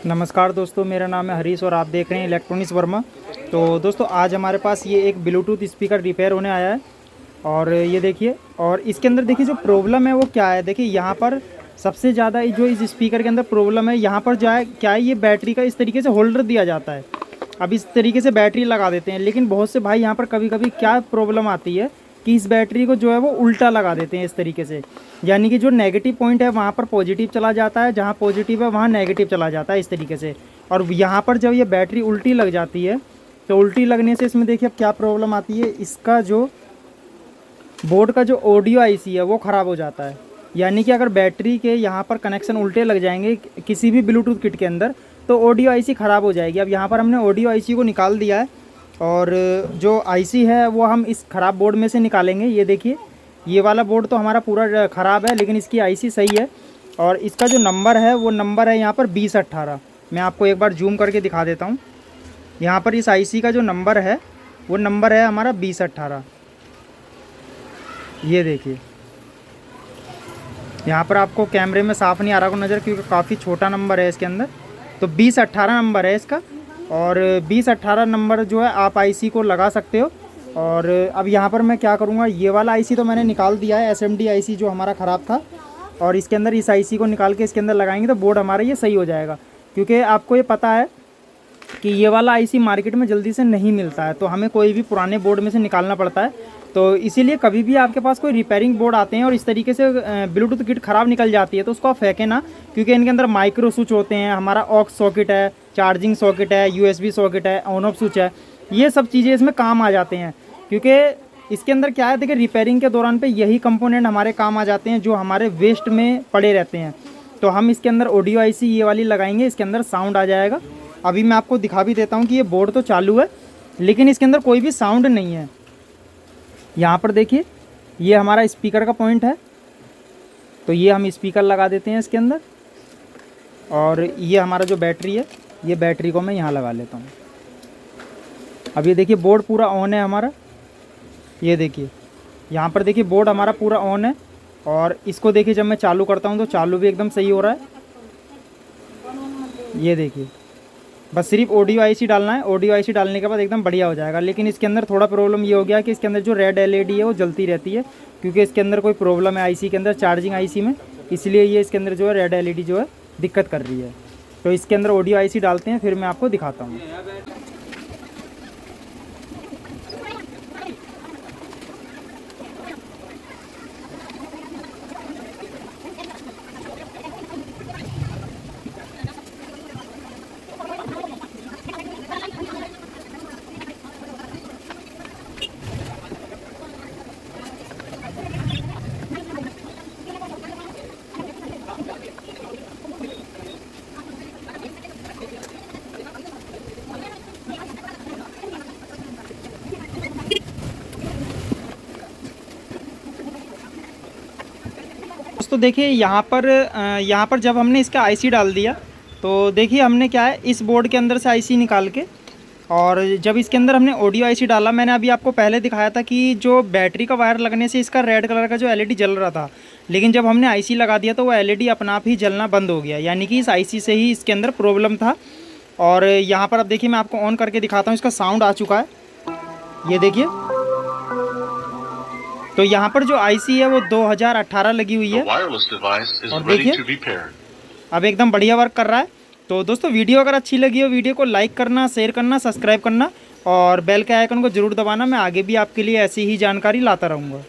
नमस्कार दोस्तों, मेरा नाम है हरीश और आप देख रहे हैं इलेक्ट्रॉनिक्स वर्मा। तो दोस्तों आज हमारे पास ये एक ब्लूटूथ स्पीकर रिपेयर होने आया है और ये देखिए। और इसके अंदर देखिए जो प्रॉब्लम है वो क्या है। देखिए यहाँ पर सबसे ज़्यादा जो इस स्पीकर के अंदर प्रॉब्लम है, यहाँ पर जो है क्या है, ये बैटरी का इस तरीके से होल्डर दिया जाता है। अब इस तरीके से बैटरी लगा देते हैं, लेकिन बहुत से भाई यहाँ पर कभी कभी क्या प्रॉब्लम आती है कि इस बैटरी को जो है वो उल्टा लगा देते हैं इस तरीके से। यानी कि जो नेगेटिव पॉइंट है वहाँ पर पॉजिटिव चला जाता है, जहाँ पॉजिटिव है वहाँ नेगेटिव चला जाता है इस तरीके से। और यहाँ पर जब ये बैटरी उल्टी लग जाती है तो उल्टी लगने से इसमें देखिए अब क्या प्रॉब्लम आती है। इसका जो बोर्ड का जो ऑडियो आईसी है वो ख़राब हो जाता है। यानी कि अगर बैटरी के यहाँ पर कनेक्शन उल्टे लग जाएंगे किसी भी ब्लूटूथ किट के अंदर तो ऑडियो आईसी ख़राब हो जाएगी। अब यहाँ पर हमने ऑडियो आईसी को निकाल दिया है और जो आईसी है वो हम इस ख़राब बोर्ड में से निकालेंगे। ये देखिए, ये वाला बोर्ड तो हमारा पूरा ख़राब है, लेकिन इसकी आईसी सही है। और इसका जो नंबर है वो नंबर है यहाँ पर 2018। मैं आपको एक बार जूम करके दिखा देता हूँ। यहाँ पर इस आईसी का जो नंबर है वो नंबर है हमारा 2018। ये देखिए, यहाँ पर आपको कैमरे में साफ़ नहीं आ रहा को नज़र, क्योंकि काफ़ी छोटा नंबर है इसके अंदर। तो 2018 नंबर है इसका। और 2018 नंबर जो है आप आईसी को लगा सकते हो। और अब यहाँ पर मैं क्या करूँगा, ये वाला आईसी तो मैंने निकाल दिया है, एसएमडी आईसी जो हमारा ख़राब था। और इसके अंदर इस आईसी को निकाल के इसके अंदर लगाएंगे तो बोर्ड हमारा ये सही हो जाएगा। क्योंकि आपको ये पता है कि ये वाला आईसी मार्केट में जल्दी से नहीं मिलता है, तो हमें कोई भी पुराने बोर्ड में से निकालना पड़ता है। तो इसीलिए कभी भी आपके पास कोई रिपेयरिंग बोर्ड आते हैं और इस तरीके से ब्लूटूथ किट ख़राब निकल जाती है तो उसको आप फेंकें ना, क्योंकि इनके अंदर माइक्रो स्विच होते हैं, हमारा ऑक्स सॉकेट है, चार्जिंग सॉकेट है, यूएसबी सॉकेट है, ऑन ऑफ स्विच है। ये सब चीज़ें इसमें काम आ जाते हैं। क्योंकि इसके अंदर क्या है, देखिए रिपेयरिंग के दौरान पे यही कंपोनेंट हमारे काम आ जाते हैं जो हमारे वेस्ट में पड़े रहते हैं। तो हम इसके अंदर ऑडियो आईसी ये वाली लगाएंगे, इसके अंदर साउंड आ जाएगा। अभी मैं आपको दिखा भी देता हूँ कि ये बोर्ड तो चालू है लेकिन इसके अंदर कोई भी साउंड नहीं है। यहाँ पर देखिए, ये हमारा स्पीकर का पॉइंट है, तो ये हम स्पीकर लगा देते हैं इसके अंदर। और ये हमारा जो बैटरी है, ये बैटरी को मैं यहाँ लगा लेता हूँ। अब ये देखिए बोर्ड पूरा ऑन है हमारा। ये देखिए यहाँ पर देखिए बोर्ड हमारा पूरा ऑन है। और इसको देखिए जब मैं चालू करता हूँ तो चालू भी एकदम सही हो रहा है। ये देखिए, बस सिर्फ ऑडियो आईसी डालना है, ऑडियो आईसी डालने के बाद एकदम बढ़िया हो जाएगा। लेकिन इसके अंदर थोड़ा प्रॉब्लम ये हो गया कि इसके अंदर जो रेड एलईडी है वो जलती रहती है, क्योंकि इसके अंदर कोई प्रॉब्लम है आईसी के अंदर, चार्जिंग आईसी में, इसलिए ये इसके अंदर जो है रेड एलईडी जो है दिक्कत कर रही है। तो इसके अंदर ऑडियो आईसी डालते हैं, फिर मैं आपको दिखाता हूँ। तो देखिए यहाँ पर जब हमने इसका आईसी डाल दिया तो देखिए हमने क्या है, इस बोर्ड के अंदर से आईसी निकाल के, और जब इसके अंदर हमने ऑडियो आईसी डाला, मैंने अभी आपको पहले दिखाया था कि जो बैटरी का वायर लगने से इसका रेड कलर का जो एलईडी जल रहा था, लेकिन जब हमने आईसी लगा दिया तो वो एलईडी अपना आप ही जलना बंद हो गया। यानी कि इस आईसी से ही इसके अंदर प्रॉब्लम था। और यहाँ पर अब देखिए मैं आपको ऑन करके दिखाता हूँ, इसका साउंड आ चुका है। ये देखिए, तो यहाँ पर जो आईसी है वो 2018 लगी हुई है और देखिए अब एकदम बढ़िया वर्क कर रहा है। तो दोस्तों वीडियो अगर अच्छी लगी हो, वीडियो को लाइक करना, शेयर करना, सब्सक्राइब करना और बेल के आइकन को ज़रूर दबाना। मैं आगे भी आपके लिए ऐसी ही जानकारी लाता रहूँगा।